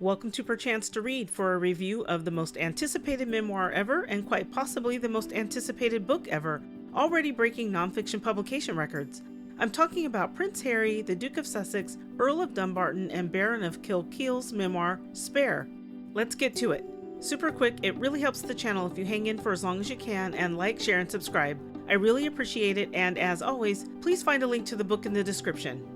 Welcome to Perchance to Read for a review of the most anticipated memoir ever and quite possibly the most anticipated book ever, already breaking nonfiction publication records. I'm talking about Prince Harry, the Duke of Sussex, Earl of Dumbarton, and Baron of Kilkeel's memoir, Spare. Let's get to it. Super quick, it really helps the channel if you hang in for as long as you can and like, share, and subscribe. I really appreciate it, and as always, please find a link to the book in the description.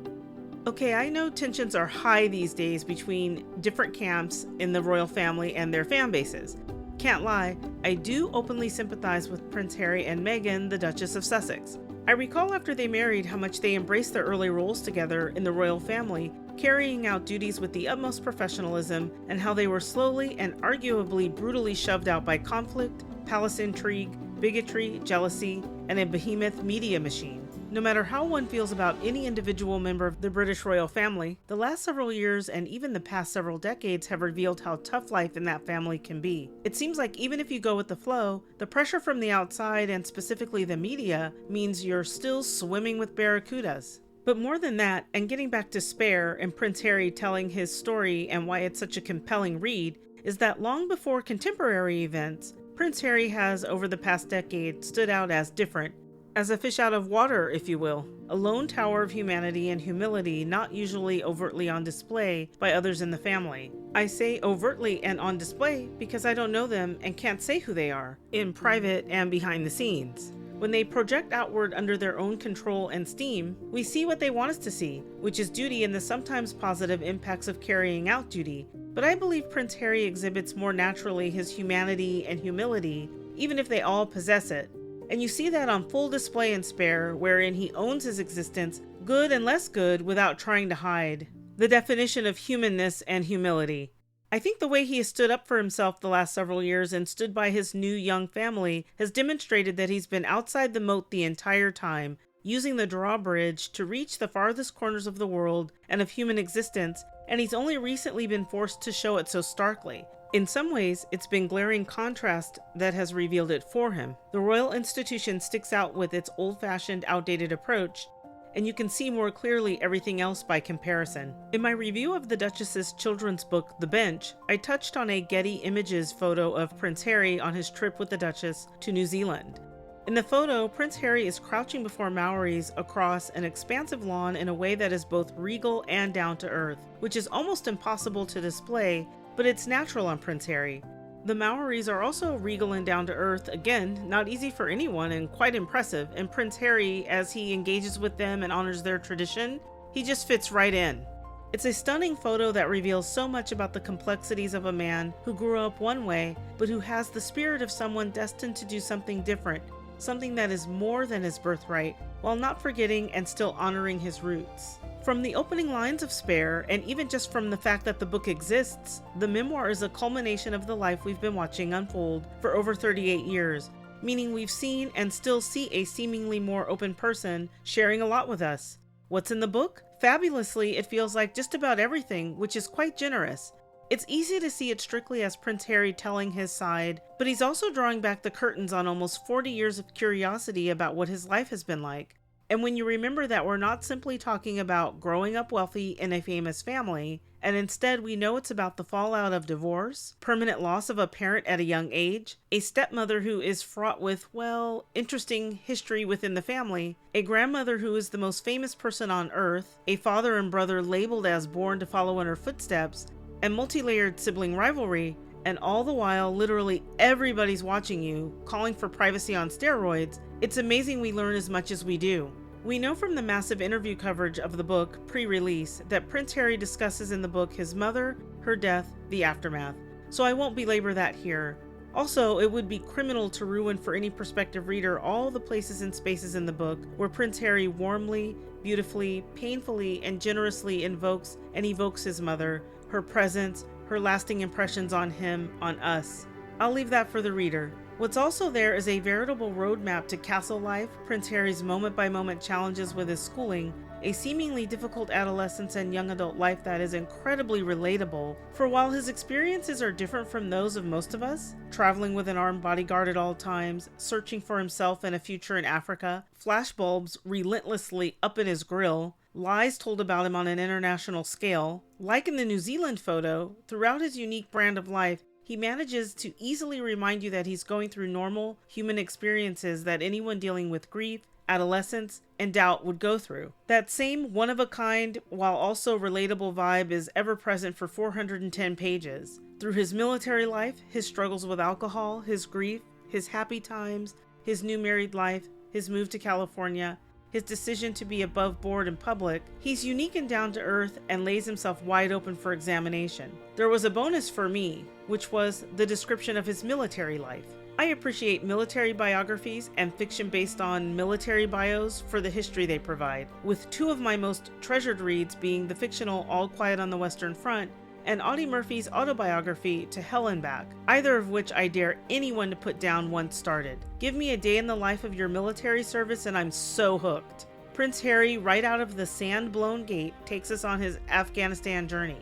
Okay, I know tensions are high these days between different camps in the royal family and their fan bases. Can't lie, I do openly sympathize with Prince Harry and Meghan, the Duchess of Sussex. I recall after they married how much they embraced their early roles together in the royal family, carrying out duties with the utmost professionalism, and how they were slowly and arguably brutally shoved out by conflict, palace intrigue, bigotry, jealousy, and a behemoth media machine. No matter how one feels about any individual member of the British royal family, the last several years and even the past several decades have revealed how tough life in that family can be. It seems like even if you go with the flow, the pressure from the outside and specifically the media means you're still swimming with barracudas. But more than that, and getting back to Spare and Prince Harry telling his story and why it's such a compelling read, is that long before contemporary events, Prince Harry has over the past decade stood out as different, as a fish out of water, if you will, a lone tower of humanity and humility not usually overtly on display by others in the family. I say overtly and on display because I don't know them and can't say who they are, in private and behind the scenes. When they project outward under their own control and steam, we see what they want us to see, which is duty and the sometimes positive impacts of carrying out duty. But I believe Prince Harry exhibits more naturally his humanity and humility, even if they all possess it. And you see that on full display in Spare, wherein he owns his existence, good and less good, without trying to hide. The definition of humanness and humility. I think the way he has stood up for himself the last several years and stood by his new young family has demonstrated that he's been outside the moat the entire time, using the drawbridge to reach the farthest corners of the world and of human existence, and he's only recently been forced to show it so starkly. In some ways, it's been glaring contrast that has revealed it for him. The royal institution sticks out with its old-fashioned, outdated approach, and you can see more clearly everything else by comparison. In my review of the Duchess's children's book, The Bench, I touched on a Getty Images photo of Prince Harry on his trip with the Duchess to New Zealand. In the photo, Prince Harry is crouching before Maoris across an expansive lawn in a way that is both regal and down-to-earth, which is almost impossible to display, but it's natural on Prince Harry. The Maoris are also regal and down-to-earth, again, not easy for anyone and quite impressive, and Prince Harry, as he engages with them and honors their tradition, he just fits right in. It's a stunning photo that reveals so much about the complexities of a man who grew up one way, but who has the spirit of someone destined to do something different, something that is more than his birthright, while not forgetting and still honoring his roots. From the opening lines of Spare, and even just from the fact that the book exists, the memoir is a culmination of the life we've been watching unfold for over 38 years, meaning we've seen and still see a seemingly more open person sharing a lot with us. What's in the book? Fabulously, it feels like just about everything, which is quite generous. It's easy to see it strictly as Prince Harry telling his side, but he's also drawing back the curtains on almost 40 years of curiosity about what his life has been like. And when you remember that we're not simply talking about growing up wealthy in a famous family, and instead we know it's about the fallout of divorce, permanent loss of a parent at a young age, a stepmother who is fraught with, well, interesting history within the family, a grandmother who is the most famous person on earth, a father and brother labeled as born to follow in her footsteps, and multi-layered sibling rivalry, and all the while literally everybody's watching you, calling for privacy on steroids, it's amazing we learn as much as we do. We know from the massive interview coverage of the book, pre-release, that Prince Harry discusses in the book his mother, her death, the aftermath, so I won't belabor that here. Also, it would be criminal to ruin for any prospective reader all the places and spaces in the book where Prince Harry warmly, beautifully, painfully, and generously invokes and evokes his mother, her presence, her lasting impressions on him, on us. I'll leave that for the reader. What's also there is a veritable roadmap to castle life, Prince Harry's moment-by-moment challenges with his schooling, a seemingly difficult adolescence and young adult life that is incredibly relatable, for while his experiences are different from those of most of us, traveling with an armed bodyguard at all times, searching for himself and a future in Africa, flashbulbs relentlessly up in his grill, lies told about him on an international scale. Like in the New Zealand photo, throughout his unique brand of life, he manages to easily remind you that he's going through normal human experiences that anyone dealing with grief, adolescence, and doubt would go through. That same one-of-a-kind, while also relatable vibe is ever present for 410 pages. Through his military life, his struggles with alcohol, his grief, his happy times, his new married life, his move to California, his decision to be above board in public, he's unique and down to earth and lays himself wide open for examination. There was a bonus for me, which was the description of his military life. I appreciate military biographies and fiction based on military bios for the history they provide, with two of my most treasured reads being the fictional All Quiet on the Western Front and Audie Murphy's autobiography To Hell and Back, either of which I dare anyone to put down once started. Give me a day in the life of your military service and I'm so hooked. Prince Harry, right out of the sand-blown gate, takes us on his Afghanistan journey.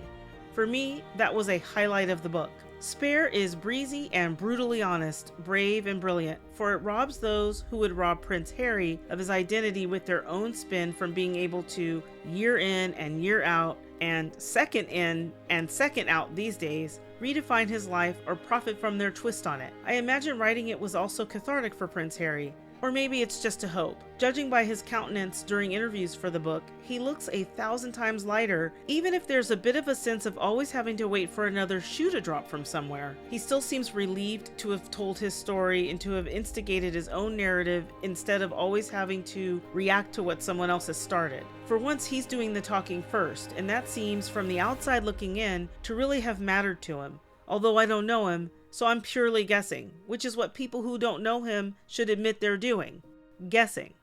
For me, that was a highlight of the book. Spare is breezy and brutally honest, brave and brilliant, for it robs those who would rob Prince Harry of his identity with their own spin from being able to, year in and year out, and second in and second out these days, redefine his life or profit from their twist on it. I imagine writing it was also cathartic for Prince Harry. Or maybe it's just a hope. Judging by his countenance during interviews for the book, he looks 1,000 times lighter, even if there's a bit of a sense of always having to wait for another shoe to drop from somewhere. He still seems relieved to have told his story and to have instigated his own narrative instead of always having to react to what someone else has started. For once, he's doing the talking first, and that seems, from the outside looking in, to really have mattered to him. Although I don't know him, so I'm purely guessing, which is what people who don't know him should admit they're doing. Guessing.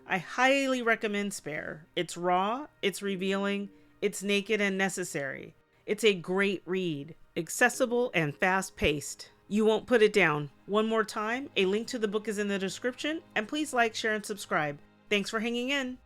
I highly recommend Spare. It's raw, it's revealing, it's naked and necessary. It's a great read, accessible and fast-paced. You won't put it down. One more time, a link to the book is in the description, and please like, share, and subscribe. Thanks for hanging in.